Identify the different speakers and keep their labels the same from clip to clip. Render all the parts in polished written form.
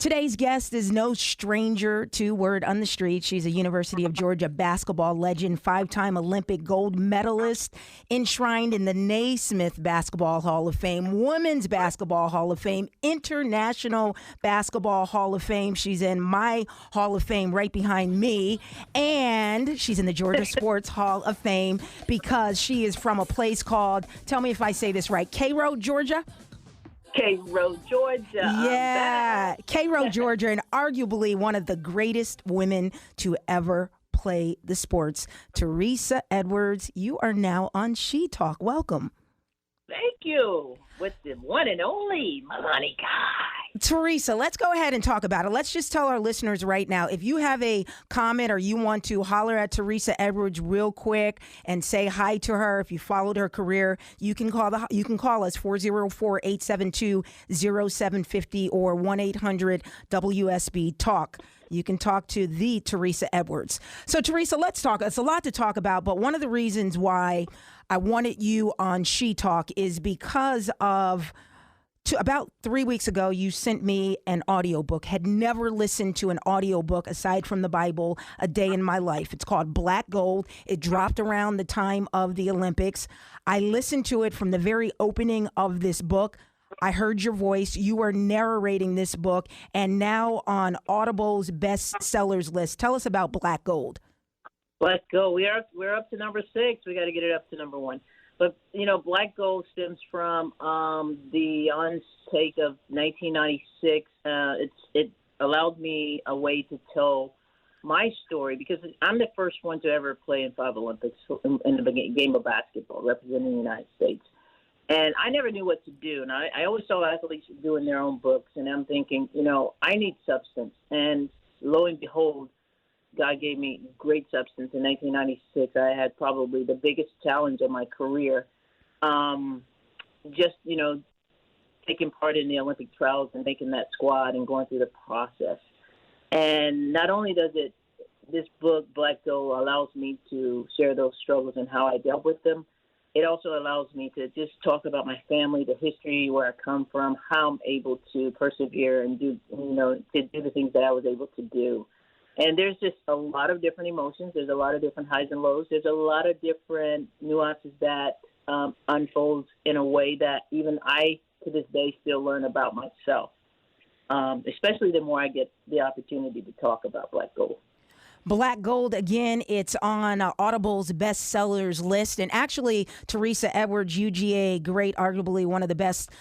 Speaker 1: Today's guest is no stranger to word on the street. She's a University of Georgia basketball legend, five-time Olympic gold medalist, enshrined in the Naismith Basketball Hall of Fame, Women's Basketball Hall of Fame, International Basketball Hall of Fame. She's in my Hall of Fame right behind me, and she's in the Georgia Sports Hall of Fame because she is from a place called, tell me if I say this right, Cairo, Georgia?
Speaker 2: Cairo, Georgia.
Speaker 1: Yeah, Cairo, Georgia, and arguably one of the greatest women to ever play the sports. Teresa Edwards, you are now on She Talk. Welcome.
Speaker 2: Thank you. With the one and only MalaniKai.
Speaker 1: Teresa, let's go ahead and talk about it. Let's just tell our listeners right now, if you have a comment or you want to holler at Teresa Edwards real quick and say hi to her, if you followed her career, you can call us 404-872-0750 or 1-800-WSB Talk. You can talk to the Teresa Edwards. So, Teresa, let's talk. It's a lot to talk about, but one of the reasons why I wanted you on She Talk is because of about 3 weeks ago, you sent me an audiobook. Had never listened to an audiobook aside from the Bible a day in my life. It's called Black Gold. It dropped around the time of the Olympics. I listened to it from the very opening of this book. I heard your voice. You are narrating this book and now on Audible's bestsellers list. Tell us about Black Gold.
Speaker 2: Black Gold. We're up to number 6. We got to get it up to number 1. But, Black Gold stems from the onset of 1996. It allowed me a way to tell my story because I'm the first one to ever play in 5 Olympics in the game of basketball, representing the United States. And I never knew what to do. And I always saw athletes doing their own books. And I'm thinking, I need substance. And lo and behold, God gave me great substance. In 1996, I had probably the biggest challenge of my career. Taking part in the Olympic trials and making that squad and going through the process. And not only does this book, Black Gold, allows me to share those struggles and how I dealt with them, it also allows me to just talk about my family, the history, where I come from, how I'm able to persevere and do the things that I was able to do. And there's just a lot of different emotions. There's a lot of different highs and lows. There's a lot of different nuances that unfolds in a way that even I, to this day, still learn about myself, especially the more I get the opportunity to talk about Black Gold.
Speaker 1: Black Gold, again, it's on Audible's bestsellers list. And actually, Teresa Edwards, UGA great, arguably one of the best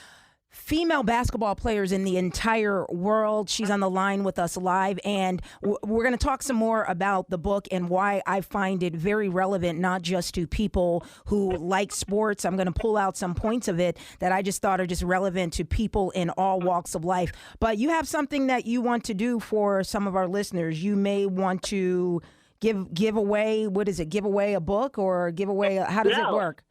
Speaker 1: female basketball players in the entire world. She's on the line with us live, and we're going to talk some more about the book and why I find it very relevant, not just to people who like sports. I'm going to pull out some points of it that I just thought are just relevant to people in all walks of life. But you have something that you want to do for some of our listeners. You may want to give away, what is it, give away a book or give away, how does it work?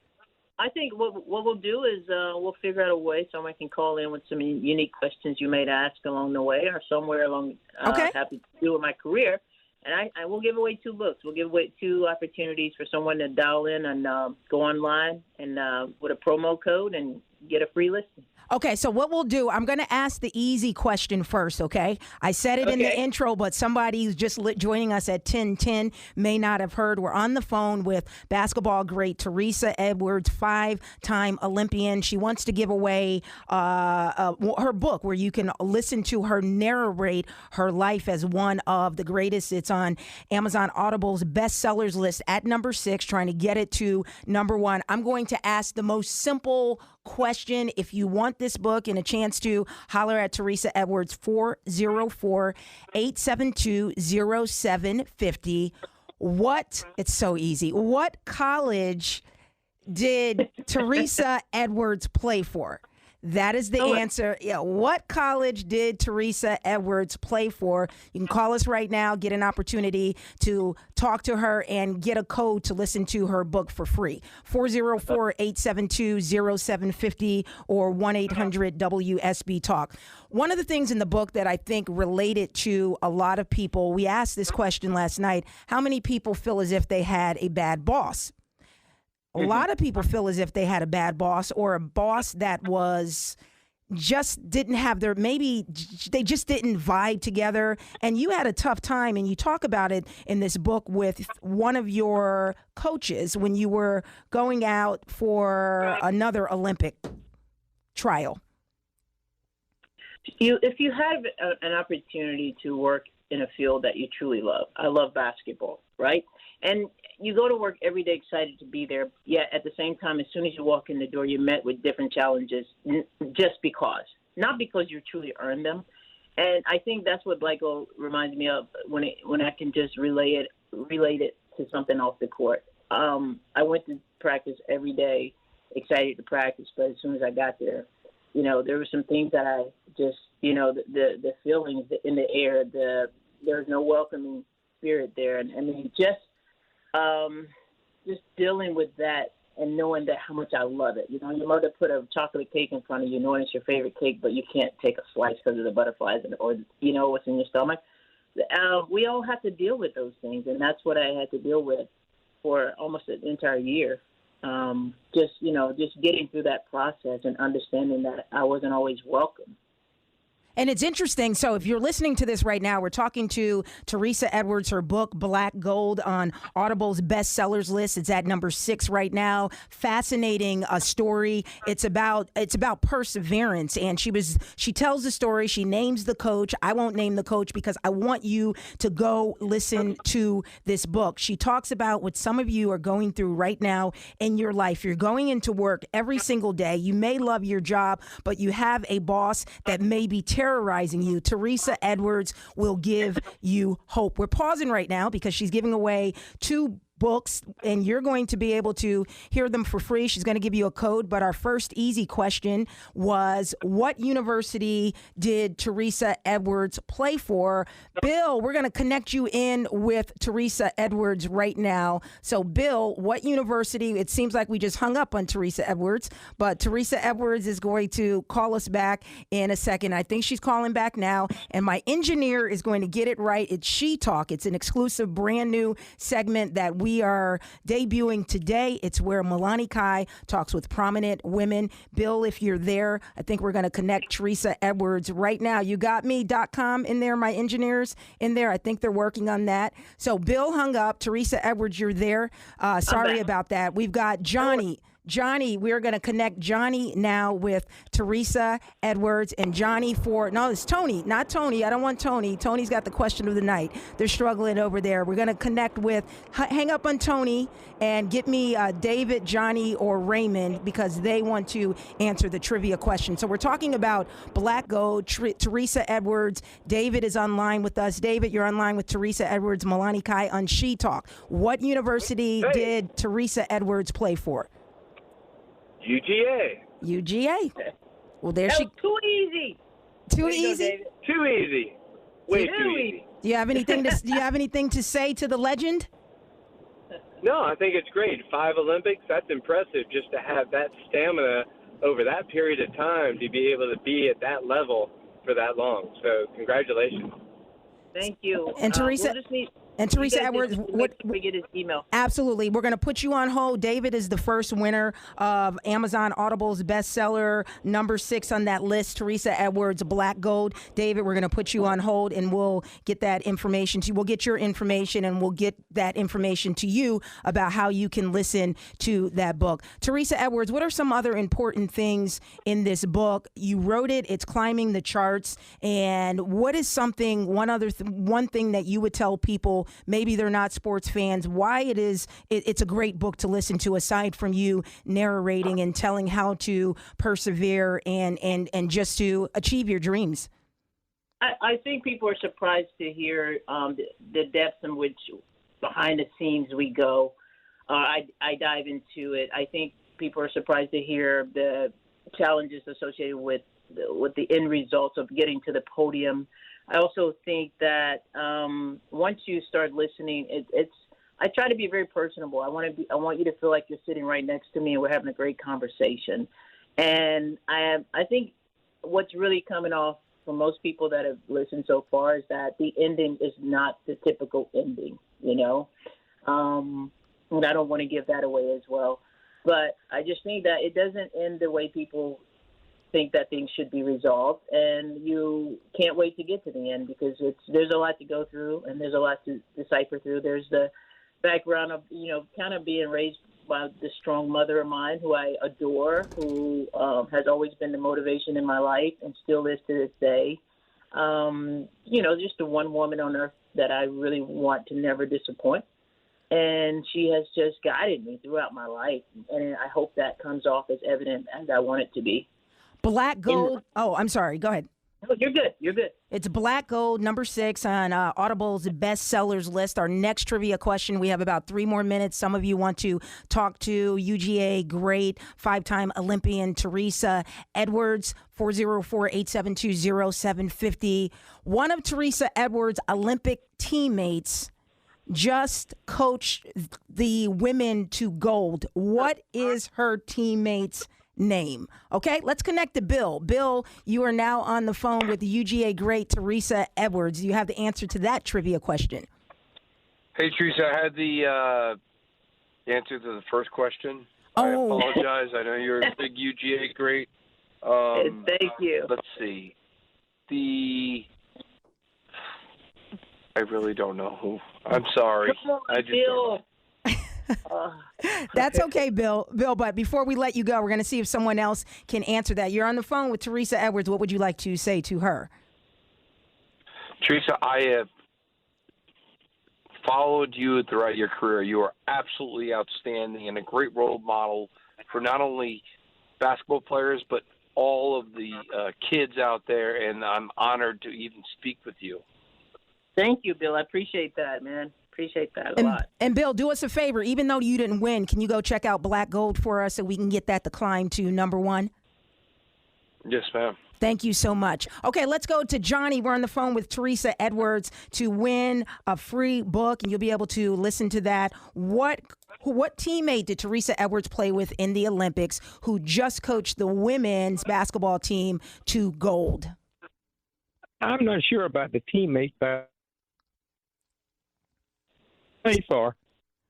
Speaker 2: I think what we'll do is we'll figure out a way someone can call in with some unique questions you may ask along the way or somewhere along happy to do with my career. And I will give away 2 books. We'll give away 2 opportunities for someone to dial in and go online and with a promo code and get a free listen.
Speaker 1: Okay, so what we'll do, I'm going to ask the easy question first, okay? I said it in the intro, but somebody who's just joining us at 10:10 may not have heard. We're on the phone with basketball great Teresa Edwards, 5-time Olympian. She wants to give away her book where you can listen to her narrate her life as one of the greatest. It's on Amazon Audible's bestsellers list at number 6, trying to get it to number 1. I'm going to ask the most simple question. If you want this book and a chance to, holler at Teresa Edwards, 404-872-0750. It's so easy. What college did Teresa Edwards play for? That is the answer. Yeah. What college did Teresa Edwards play for? You can call us right now, get an opportunity to talk to her and get a code to listen to her book for free. 404-872-0750 or 1-800-WSB Talk. One of the things in the book that I think related to a lot of people, we asked this question last night, how many people feel as if they had a bad boss? A lot of people feel as if they had a bad boss or a boss that was just didn't have they just didn't vibe together, and you had a tough time, and you talk about it in this book with one of your coaches when you were going out for another Olympic trial.
Speaker 2: If you have an opportunity to work in a field that you truly love, I love basketball, right? And you go to work every day excited to be there, yet at the same time, as soon as you walk in the door, you're met with different challenges just because, not because you truly earned them. And I think that's what Black Gold reminds me of when I can just relate it to something off the court. I went to practice every day, excited to practice, but as soon as I got there, there were some things that I just, the feelings in the air, there's no welcoming spirit there. And I mean, just dealing with that and knowing that how much I love it. Your mother put a chocolate cake in front of you, knowing it's your favorite cake, but you can't take a slice because of the butterflies or what's in your stomach. We all have to deal with those things, and that's what I had to deal with for almost an entire year. Just getting through that process and understanding that I wasn't always welcome.
Speaker 1: And it's interesting. So if you're listening to this right now, we're talking to Teresa Edwards. Her book, Black Gold, on Audible's bestsellers list. It's at number 6 right now. Fascinating story. It's about perseverance. And she tells the story. She names the coach. I won't name the coach because I want you to go listen to this book. She talks about what some of you are going through right now in your life. You're going into work every single day. You may love your job, but you have a boss that may be terrorizing you. Teresa Edwards will give you hope. We're pausing right now because she's giving away 2 books, and you're going to be able to hear them for free. She's going to give you a code, but our first easy question was, what university did Teresa Edwards play for? Bill, we're going to connect you in with Teresa Edwards right now. So, Bill, what university? It seems like we just hung up on Teresa Edwards, but Teresa Edwards is going to call us back in a second. I think she's calling back now, and my engineer is going to get it right. It's She Talk. It's an exclusive brand new segment that we are debuting today. It's where MalaniKai talks with prominent women. Bill, if you're there, I think we're going to connect Teresa Edwards right now. You got me.com in there, my engineers in there. I think they're working on that. So Bill hung up. Teresa Edwards, you're there. Sorry about that. We've got Johnny. Johnny, we're going to connect Johnny now with Teresa Edwards, and Johnny it's Tony, not Tony. I don't want Tony. Tony's got the question of the night. They're struggling over there. We're going to connect with, hang up on Tony and get me David, Johnny, or Raymond, because they want to answer the trivia question. So we're talking about Black Gold, Teresa Edwards. David is online with us. David, you're online with Teresa Edwards, MalaniKai on She Talk. What university did Teresa Edwards play for? UGA. Well, there
Speaker 2: that
Speaker 1: she.
Speaker 2: Was too easy.
Speaker 1: Too easy.
Speaker 3: Too easy. Way too easy.
Speaker 1: Do you have anything to say to the legend?
Speaker 3: No, I think it's great. 5 Olympics. That's impressive. Just to have that stamina over that period of time to be able to be at that level for that long. So, congratulations.
Speaker 2: Thank you.
Speaker 1: And Teresa. Teresa Edwards,
Speaker 2: we get his email.
Speaker 1: Absolutely. We're going to put you on hold. David is the first winner of Amazon Audible's bestseller, number 6 on that list, Teresa Edwards, Black Gold. David, we're going to put you on hold, and we'll get that information to you. We'll get your information, and we'll get that information to you about how you can listen to that book. Teresa Edwards, what are some other important things in this book? You wrote it. It's climbing the charts. And what is one thing that you would tell people, maybe they're not sports fans, why it's a great book to listen to, aside from you narrating and telling how to persevere and just to achieve your dreams?
Speaker 2: I think people are surprised to hear the depths in which behind the scenes we go. I dive into it. I think people are surprised to hear the challenges associated with the end results of getting to the podium. I also think that once you start listening, I try to be very personable. I want you to feel like you're sitting right next to me and we're having a great conversation. And I think what's really coming off for most people that have listened so far is that the ending is not the typical ending, and I don't want to give that away as well. But I just think that it doesn't end the way people think that things should be resolved, and you can't wait to get to the end because there's a lot to go through and there's a lot to decipher through. There's the background of, kind of being raised by this strong mother of mine who I adore, who has always been the motivation in my life and still is to this day. Just the one woman on earth that I really want to never disappoint. And she has just guided me throughout my life. And I hope that comes off as evident as I want it to be.
Speaker 1: Black Gold. I'm sorry. Go ahead.
Speaker 2: Oh, you're good. You're good.
Speaker 1: It's Black Gold, number 6 on Audible's bestsellers list. Our next trivia question, we have about 3 more minutes. Some of you want to talk to UGA great 5-time Olympian Teresa Edwards, 404-872-0750. One of Teresa Edwards' Olympic teammates just coached the women to gold. What is her teammate's name? Okay, let's connect to Bill. Bill, you are now on the phone with UGA great Teresa Edwards. You have the answer to that trivia question.
Speaker 4: Hey, Teresa, I had the answer to the first question.
Speaker 1: Oh.
Speaker 4: I apologize. I know you're a big UGA great.
Speaker 2: Thank you.
Speaker 4: Let's see. I really don't know who. I'm sorry.
Speaker 2: Come on,
Speaker 4: I just
Speaker 2: Bill.
Speaker 1: That's okay, Bill. Bill, but before we let you go, we're going to see if someone else can answer that. You're on the phone with Teresa Edwards. What would you like to say to her?
Speaker 4: Teresa, I have followed you throughout your career. You are absolutely outstanding and a great role model for not only basketball players, but all of the kids out there, and I'm honored to even speak with you.
Speaker 2: Thank you, Bill. I appreciate that, man. Appreciate that a lot.
Speaker 1: And Bill, do us a favor. Even though you didn't win, can you go check out Black Gold for us so we can get that to climb to number 1?
Speaker 4: Yes, ma'am.
Speaker 1: Thank you so much. Okay, let's go to Johnny. We're on the phone with Teresa Edwards to win a free book, and you'll be able to listen to that. What teammate did Teresa Edwards play with in the Olympics who just coached the women's basketball team to gold?
Speaker 5: I'm not sure about the teammate, but for,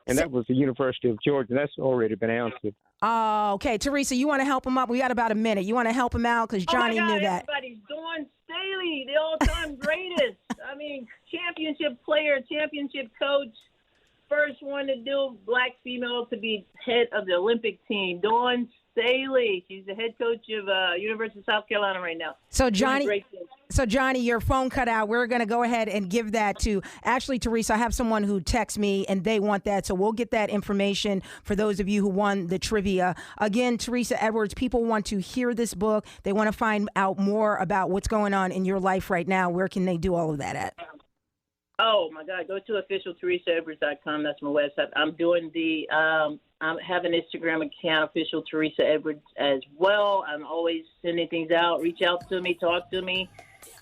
Speaker 5: and that was the University of Georgia. That's already been answered.
Speaker 1: Okay. Teresa, you want to help him up? We got about a minute. You want to help him out because Johnny knew that.
Speaker 2: Everybody's Dawn Staley, the all-time greatest. I mean, championship player, championship coach, first one to do black female to be head of the Olympic team. Dawn Staley. She's the head coach of University of South Carolina right now.
Speaker 1: So Johnny, your phone cut out. We're going to go ahead and give that to, actually, Teresa, I have someone who texts me and they want that. So we'll get that information for those of you who won the trivia. Again, Teresa Edwards, people want to hear this book. They want to find out more about what's going on in your life right now. Where can they do all of that at?
Speaker 2: Oh, my God. Go to officialteresaedwards.com. That's my website. I'm doing I have an Instagram account, official Teresa Edwards, as well. I'm always sending things out. Reach out to me. Talk to me.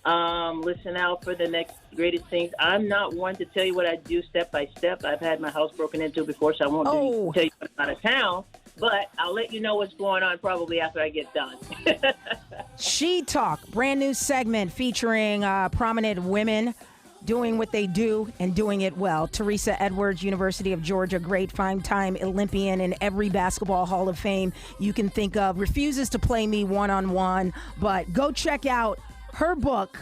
Speaker 2: Listen out for the next greatest things. I'm not one to tell you what I do step by step. I've had my house broken into before, so I won't tell you when I'm out of town. But I'll let you know what's going on probably after I get done.
Speaker 1: She Talk, brand new segment featuring prominent women doing what they do and doing it well. Teresa Edwards, University of Georgia, great 5-time Olympian in every basketball Hall of Fame you can think of, refuses to play me one-on-one, but go check out her book,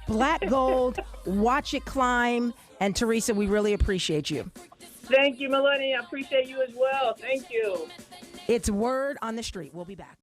Speaker 1: Black Gold, watch it climb, and Teresa, we really appreciate you.
Speaker 2: Thank you, Melanie. I appreciate you as well. Thank you.
Speaker 1: It's Word on the Street. We'll be back.